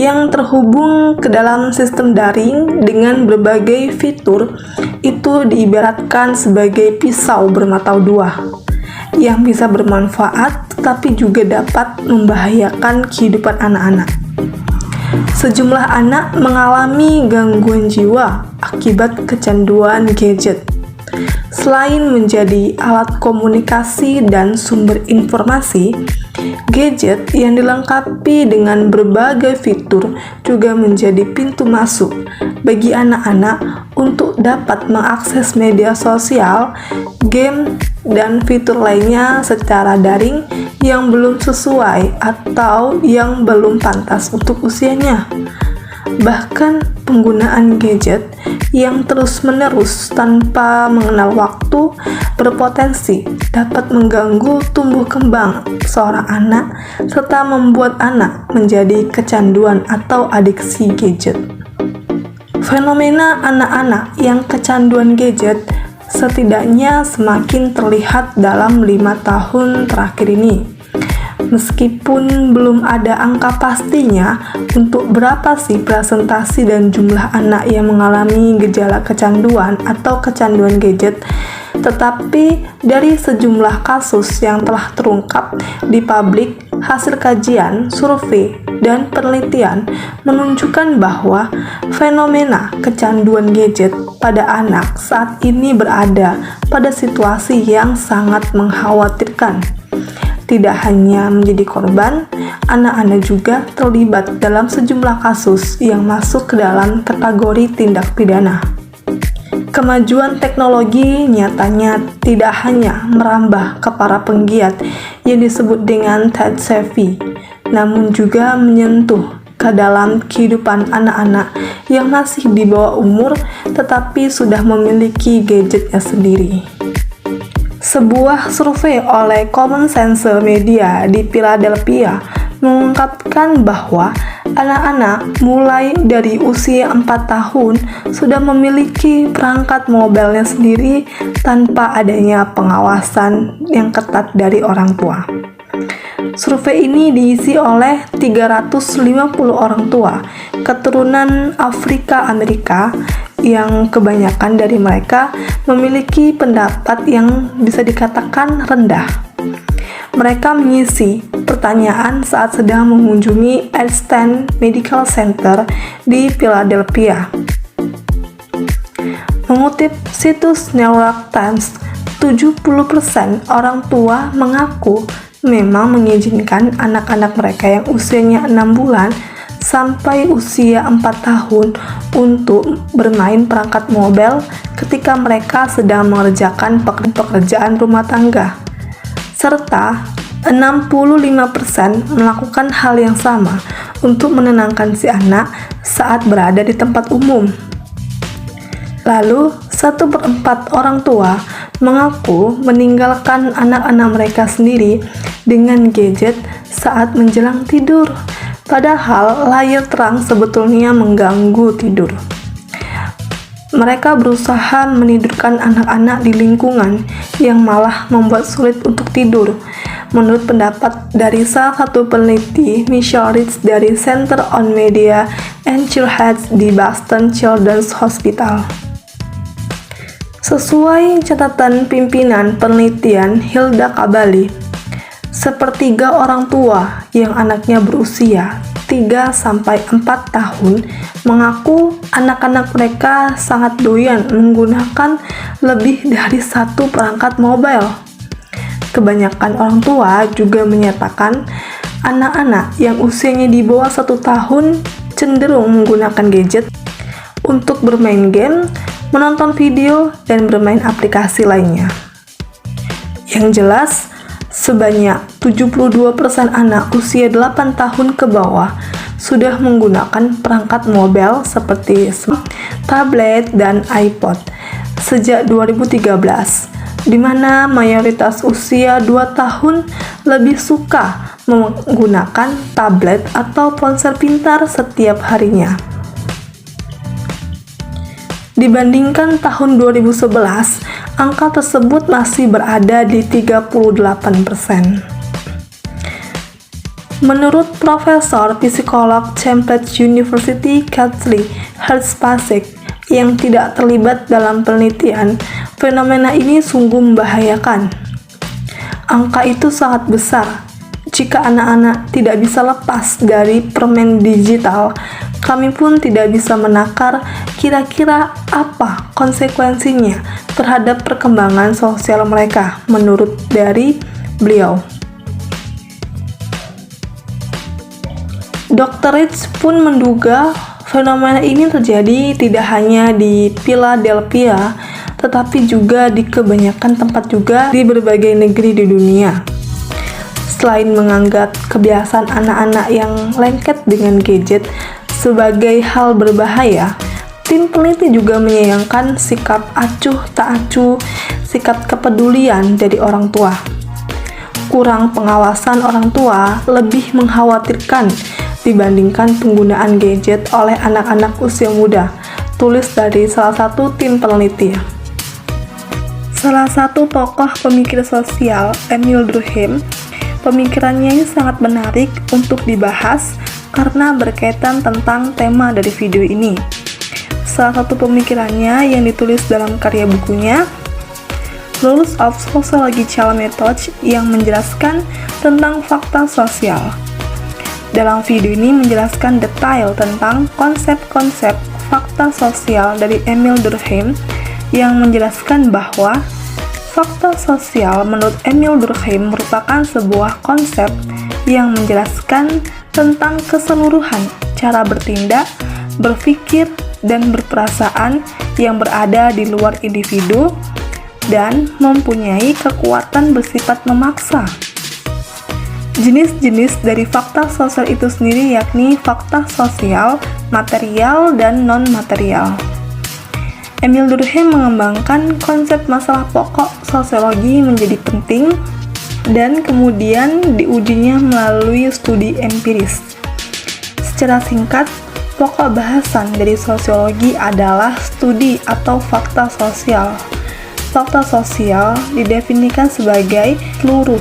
yang terhubung ke dalam sistem daring dengan berbagai fitur itu diibaratkan sebagai pisau bermata dua yang bisa bermanfaat tetapi juga dapat membahayakan kehidupan anak-anak. Sejumlah anak mengalami gangguan jiwa akibat kecanduan gadget. Selain menjadi alat komunikasi dan sumber informasi, gadget yang dilengkapi dengan berbagai fitur juga menjadi pintu masuk bagi anak-anak untuk dapat mengakses media sosial, game, dan fitur lainnya secara daring yang belum sesuai atau yang belum pantas untuk usianya. Bahkan penggunaan gadget yang terus-menerus tanpa mengenal waktu berpotensi dapat mengganggu tumbuh kembang seorang anak serta membuat anak menjadi kecanduan atau adiksi gadget. Fenomena anak-anak yang kecanduan gadget setidaknya semakin terlihat dalam 5 tahun terakhir ini. Meskipun belum ada angka pastinya untuk berapa sih presentasi dan jumlah anak yang mengalami gejala kecanduan atau kecanduan gadget, tetapi dari sejumlah kasus yang telah terungkap di publik, hasil kajian, survei, dan penelitian menunjukkan bahwa fenomena kecanduan gadget pada anak saat ini berada pada situasi yang sangat mengkhawatirkan. Tidak hanya menjadi korban, anak-anak juga terlibat dalam sejumlah kasus yang masuk ke dalam kategori tindak pidana. Kemajuan teknologi nyatanya tidak hanya merambah ke para penggiat yang disebut dengan tech savvy, namun juga menyentuh ke dalam kehidupan anak-anak yang masih di bawah umur tetapi sudah memiliki gadgetnya sendiri. Sebuah survei oleh Common Sense Media di Philadelphia mengungkapkan bahwa anak-anak mulai dari usia 4 tahun sudah memiliki perangkat mobilnya sendiri tanpa adanya pengawasan yang ketat dari orang tua. Survei ini diisi oleh 350 orang tua keturunan Afrika Amerika yang kebanyakan dari mereka memiliki pendapat yang bisa dikatakan rendah. Mereka mengisi pertanyaan saat sedang mengunjungi Einstein Medical Center di Philadelphia. Mengutip situs New York Times, 70% orang tua mengaku memang mengizinkan anak-anak mereka yang usianya 6 bulan sampai usia 4 tahun untuk bermain perangkat mobile ketika mereka sedang mengerjakan pekerjaan rumah tangga. Serta 65% melakukan hal yang sama untuk menenangkan si anak saat berada di tempat umum. Lalu, 1/4 orang tua mengaku meninggalkan anak-anak mereka sendiri dengan gadget saat menjelang tidur. Padahal layar terang sebetulnya mengganggu tidur. Mereka berusaha menidurkan anak-anak di lingkungan yang malah membuat sulit untuk tidur. Menurut pendapat dari salah satu peneliti, Michelle Rich dari Center on Media and Childhood di Boston Children's Hospital. Sesuai catatan pimpinan penelitian Hilda Kabali, sepertiga orang tua yang anaknya berusia 3-4 tahun mengaku anak-anak mereka sangat doyan menggunakan lebih dari satu perangkat mobile. Kebanyakan orang tua juga menyatakan anak-anak yang usianya di bawah 1 tahun cenderung menggunakan gadget untuk bermain game, menonton video, dan bermain aplikasi lainnya. Yang jelas, sebanyak 72% anak usia 8 tahun ke bawah sudah menggunakan perangkat mobile seperti tablet dan iPod sejak 2013, di mana mayoritas usia 2 tahun lebih suka menggunakan tablet atau ponsel pintar setiap harinya. Dibandingkan tahun 2011, angka tersebut masih berada di 38%. Menurut Profesor Psikolog Cambridge University Kathleen Hirschpasek yang tidak terlibat dalam penelitian, fenomena ini sungguh membahayakan. Angka itu sangat besar. Jika anak-anak tidak bisa lepas dari permen digital, kami pun tidak bisa menakar kira-kira apa konsekuensinya terhadap perkembangan sosial mereka, menurut dari beliau. Dr. Rich pun menduga fenomena ini terjadi tidak hanya di Philadelphia, tetapi juga di kebanyakan tempat juga di berbagai negeri di dunia. Selain menganggap kebiasaan anak-anak yang lengket dengan gadget sebagai hal berbahaya, tim peneliti juga menyayangkan sikap acuh tak acuh, sikap kepedulian dari orang tua. Kurang pengawasan orang tua lebih mengkhawatirkan dibandingkan penggunaan gadget oleh anak-anak usia muda, tulis dari salah satu tim peneliti. Salah satu tokoh pemikir sosial, Emil Durkheim, pemikirannya ini sangat menarik untuk dibahas karena berkaitan tentang tema dari video ini. Salah satu pemikirannya yang ditulis dalam karya bukunya, Rules of Sociological Methods, yang menjelaskan tentang fakta sosial. Dalam video ini menjelaskan detail tentang konsep-konsep fakta sosial dari Emil Durkheim yang menjelaskan bahwa fakta sosial menurut Emil Durkheim merupakan sebuah konsep yang menjelaskan tentang keseluruhan cara bertindak, berpikir, dan berperasaan yang berada di luar individu dan mempunyai kekuatan bersifat memaksa. Jenis-jenis dari fakta sosial itu sendiri yakni fakta sosial, material, dan non-material. Emil Durkheim mengembangkan konsep masalah pokok sosiologi menjadi penting dan kemudian diujinya melalui studi empiris. Secara singkat, pokok bahasan dari sosiologi adalah studi atau fakta sosial. Fakta sosial didefinisikan sebagai seluruh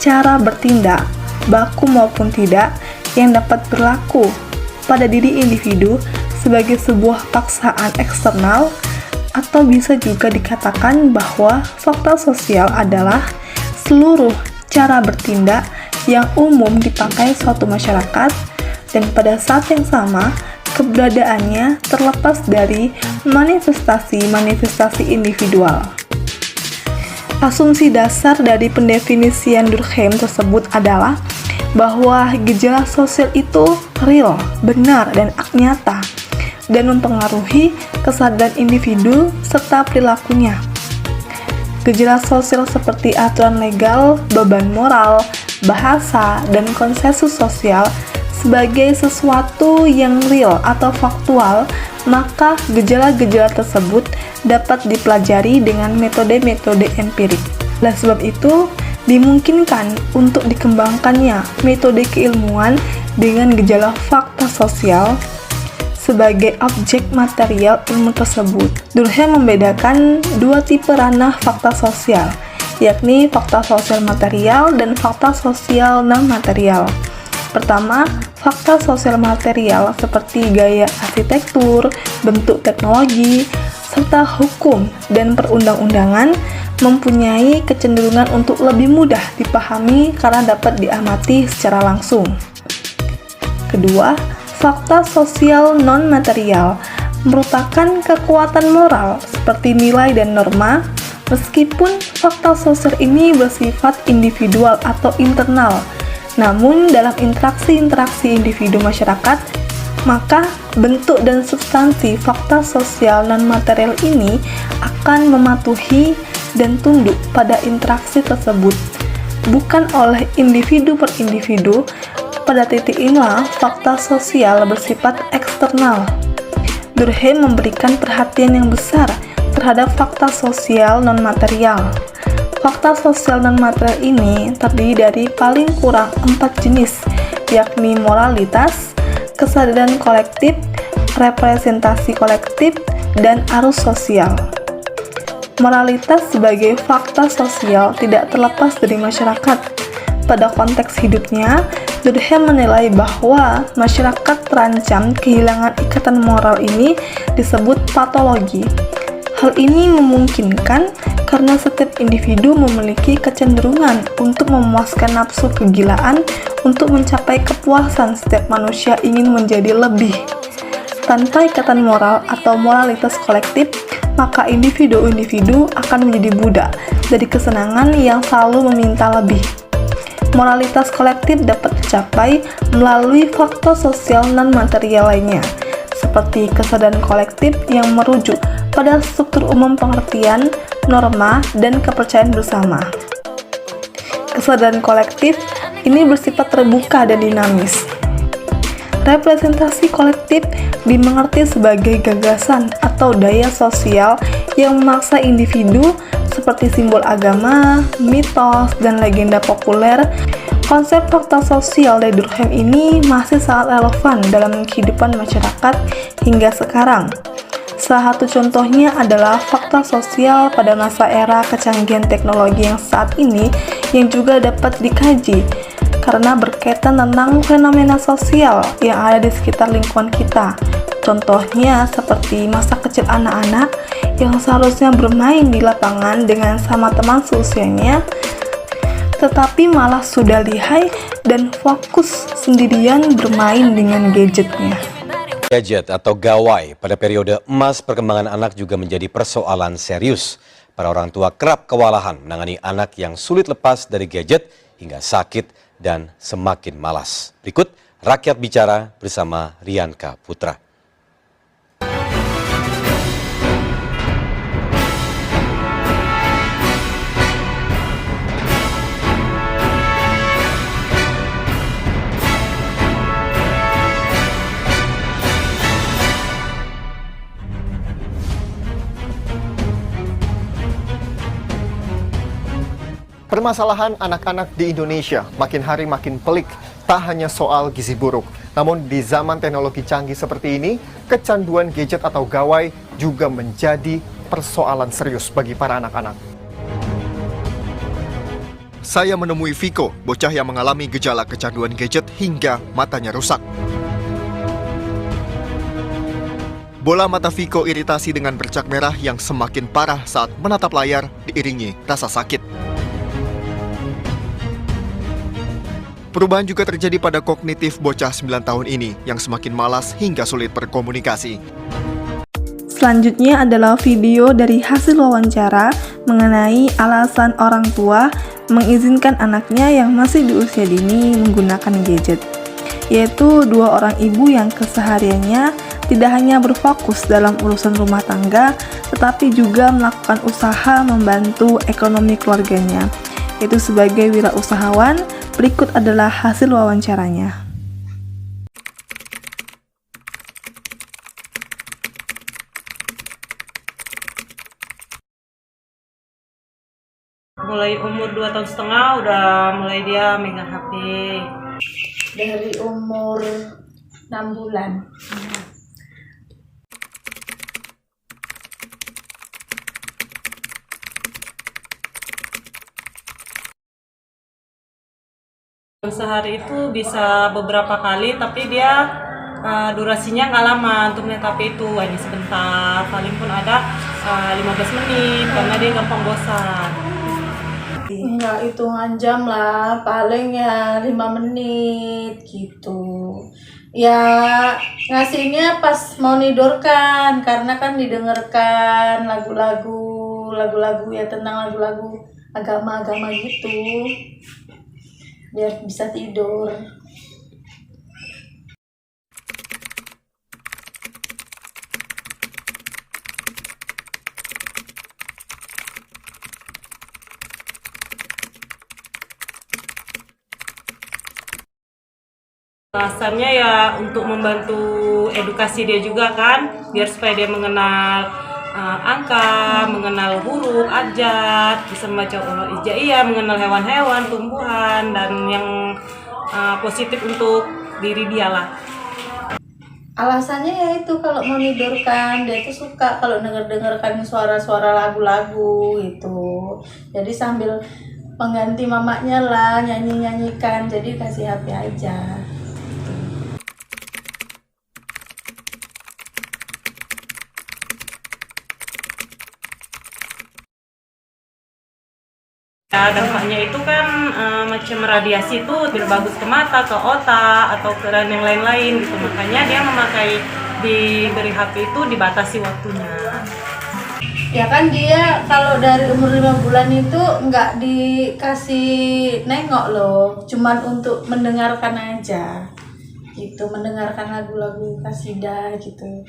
cara bertindak, baku maupun tidak, yang dapat berlaku pada diri individu sebagai sebuah paksaan eksternal, atau bisa juga dikatakan bahwa fakta sosial adalah seluruh cara bertindak yang umum dipakai suatu masyarakat dan pada saat yang sama keberadaannya terlepas dari manifestasi-manifestasi individual. Asumsi dasar dari pendefinisian Durkheim tersebut adalah bahwa gejala sosial itu real, benar, dan nyata, dan mempengaruhi kesadaran individu serta perilakunya. Gejala sosial seperti aturan legal, beban moral, bahasa, dan konsensus sosial sebagai sesuatu yang real atau faktual, maka gejala-gejala tersebut dapat dipelajari dengan metode-metode empirik. Oleh sebab itu, dimungkinkan untuk dikembangkannya metode keilmuan dengan gejala fakta sosial sebagai objek material ilmu tersebut. Durkheim membedakan dua tipe ranah fakta sosial, yakni fakta sosial material dan fakta sosial non-material. Pertama, fakta sosial material seperti gaya arsitektur, bentuk teknologi, serta hukum dan perundang-undangan mempunyai kecenderungan untuk lebih mudah dipahami karena dapat diamati secara langsung. Kedua, fakta sosial non-material merupakan kekuatan moral seperti nilai dan norma, meskipun fakta sosial ini bersifat individual atau internal. Namun dalam interaksi-interaksi individu masyarakat, maka bentuk dan substansi fakta sosial non-material ini akan mematuhi dan tunduk pada interaksi tersebut, bukan oleh individu per individu. Pada titik inilah fakta sosial bersifat eksternal. Durkheim memberikan perhatian yang besar terhadap fakta sosial non-material. Fakta sosial non-material ini terdiri dari paling kurang 4 jenis, yakni moralitas, kesadaran kolektif, representasi kolektif, dan arus sosial. Moralitas sebagai fakta sosial tidak terlepas dari masyarakat. Pada konteks hidupnya, Durkheim menilai bahwa masyarakat terancam kehilangan ikatan moral ini disebut patologi. Hal ini memungkinkan karena setiap individu memiliki kecenderungan untuk memuaskan nafsu kegilaan untuk mencapai kepuasan. Setiap manusia ingin menjadi lebih. Tanpa ikatan moral atau moralitas kolektif, maka individu-individu akan menjadi budak dari kesenangan yang selalu meminta lebih. Moralitas kolektif dapat dicapai melalui faktor sosial non-material lainnya, seperti kesadaran kolektif yang merujuk pada struktur umum pengertian, norma, dan kepercayaan bersama. Kesadaran kolektif ini bersifat terbuka dan dinamis. Representasi kolektif dimengerti sebagai gagasan atau daya sosial yang memaksa individu seperti simbol agama, mitos, dan legenda populer. Konsep fakta sosial dari Durkheim ini masih sangat relevan dalam kehidupan masyarakat hingga sekarang. Salah satu contohnya adalah fakta sosial pada masa era kecanggihan teknologi yang saat ini yang juga dapat dikaji karena berkaitan tentang fenomena sosial yang ada di sekitar lingkungan kita. Contohnya seperti masa kecil anak-anak yang seharusnya bermain di lapangan dengan sama teman seusianya, tetapi malah sudah lihai dan fokus sendirian bermain dengan gadgetnya. Gadget atau gawai pada periode emas perkembangan anak juga menjadi persoalan serius. Para orang tua kerap kewalahan menangani anak yang sulit lepas dari gadget hingga sakit dan semakin malas. Berikut Rakyat Bicara bersama Rianka Putra. Permasalahan anak-anak di Indonesia makin hari makin pelik, tak hanya soal gizi buruk. Namun di zaman teknologi canggih seperti ini, kecanduan gadget atau gawai juga menjadi persoalan serius bagi para anak-anak. Saya menemui Viko, bocah yang mengalami gejala kecanduan gadget hingga matanya rusak. Bola mata Viko iritasi dengan bercak merah yang semakin parah saat menatap layar diiringi rasa sakit. Perubahan juga terjadi pada kognitif bocah 9 tahun ini yang semakin malas hingga sulit berkomunikasi. Selanjutnya adalah video dari hasil wawancara mengenai alasan orang tua mengizinkan anaknya yang masih di usia dini menggunakan gadget, yaitu dua orang ibu yang kesehariannya tidak hanya berfokus dalam urusan rumah tangga, tetapi juga melakukan usaha membantu ekonomi keluarganya, yaitu sebagai wirausahawan. Berikut adalah hasil wawancaranya. Mulai umur 2 tahun setengah udah mulai dia megang HP. Dari umur 6 bulan. Sehari itu bisa beberapa kali, tapi dia durasinya nggak lama untuk melihat HP itu, hanya sebentar, paling pun ada 15 menit karena dia gampang bosan. Enggak hitungan jam lah, paling ya 5 menit gitu. Ya ngasihnya pas mau nidurkan, karena kan didengarkan lagu-lagu ya, tentang lagu-lagu agama-agama gitu, biar bisa tidur. Alasannya ya untuk membantu edukasi dia juga kan, biar supaya dia mengenal angka, mengenal huruf, abjad, bisa membaca huruf hijaiyah, mengenal hewan-hewan, tumbuhan, dan yang positif untuk diri dia lah. Alasannya ya itu, kalau mau nidurkan, dia itu suka kalau dengarkan suara-suara lagu-lagu gitu. Jadi sambil pengganti mamanya lah, nyanyi-nyanyikan, jadi kasih HP aja. Ya, dampaknya itu kan macam radiasi itu tidak bagus ke mata, ke otak, atau ke dan yang lain-lain gitu. Makanya dia diberi HP itu dibatasi waktunya. Ya kan dia kalau dari umur 5 bulan itu nggak dikasih nengok loh, cuman untuk mendengarkan aja gitu, mendengarkan lagu-lagu kasidah gitu.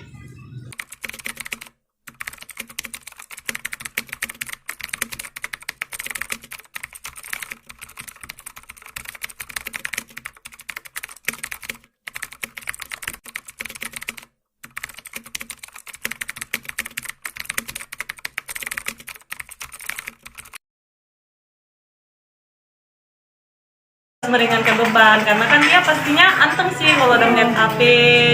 Meringankan beban, karena kan dia pastinya anteng sih kalau udah melihat HP,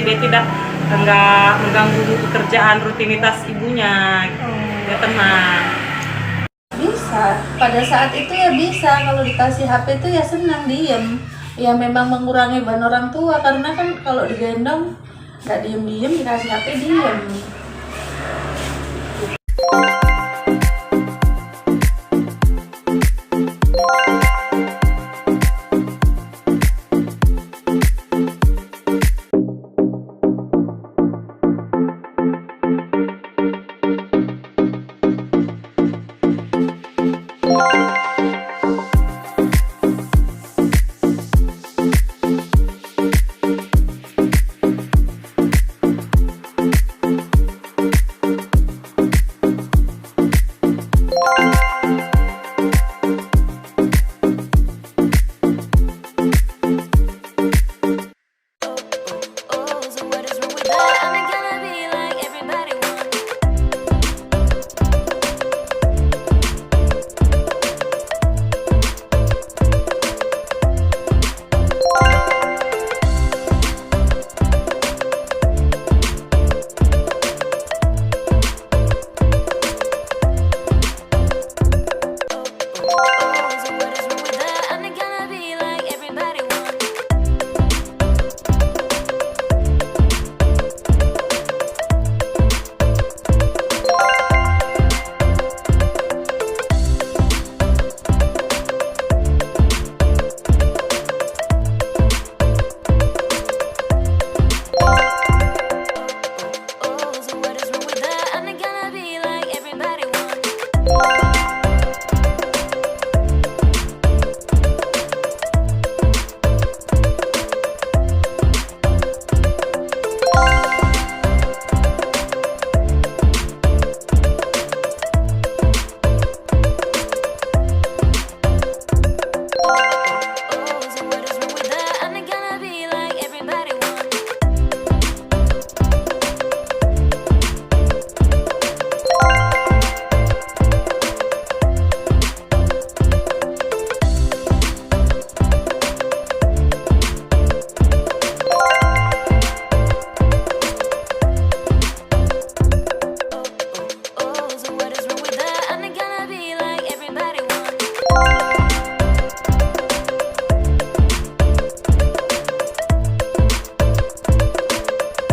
dia tidak enggak mengganggu pekerjaan rutinitas ibunya, dia tenang. Bisa, pada saat itu ya bisa, kalau dikasih HP itu ya senang, diem. Ya memang mengurangi beban orang tua, karena kan kalau digendong nggak diem-diem, dikasih HP diem.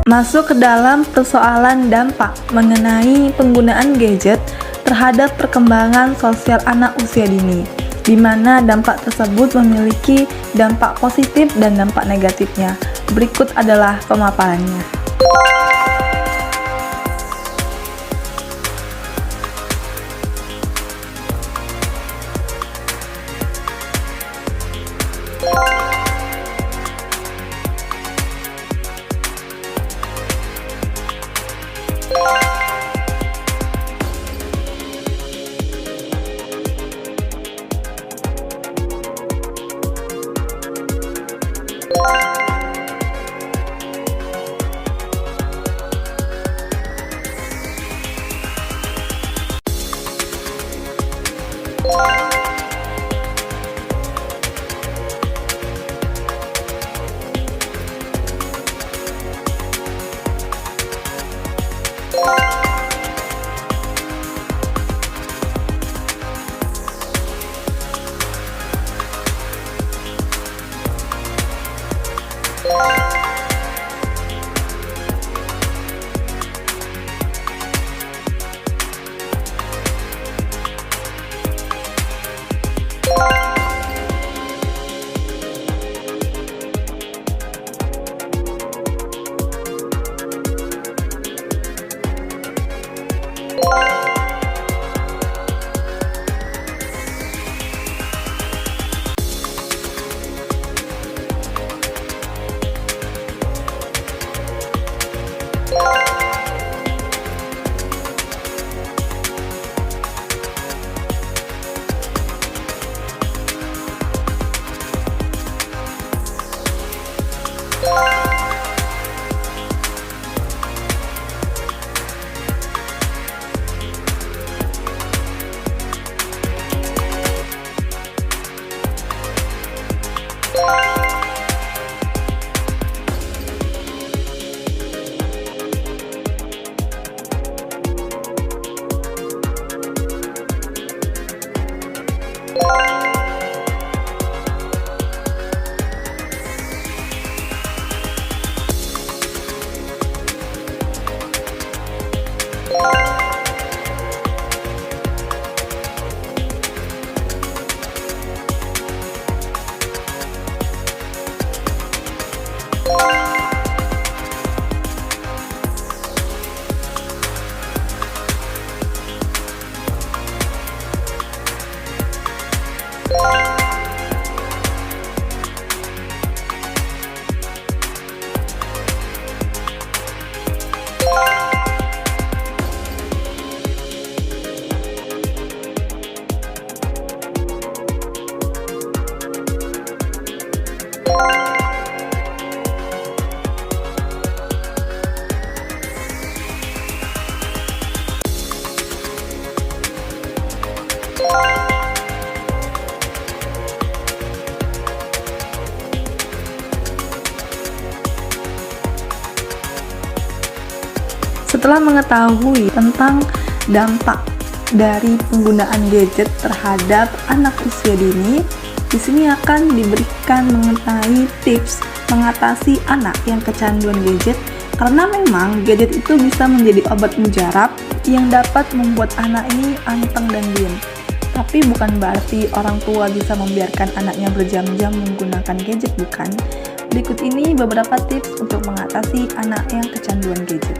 Masuk ke dalam persoalan dampak mengenai penggunaan gadget terhadap perkembangan sosial anak usia dini, di mana dampak tersebut memiliki dampak positif dan dampak negatifnya. Berikut adalah pemaparannya. Setelah mengetahui tentang dampak dari penggunaan gadget terhadap anak usia dini, di sini akan diberikan mengenai tips mengatasi anak yang kecanduan gadget, karena memang gadget itu bisa menjadi obat mujarab yang dapat membuat anak ini anteng dan diam. Tapi bukan berarti orang tua bisa membiarkan anaknya berjam-jam menggunakan gadget, bukan. Berikut ini beberapa tips untuk mengatasi anak yang kecanduan gadget.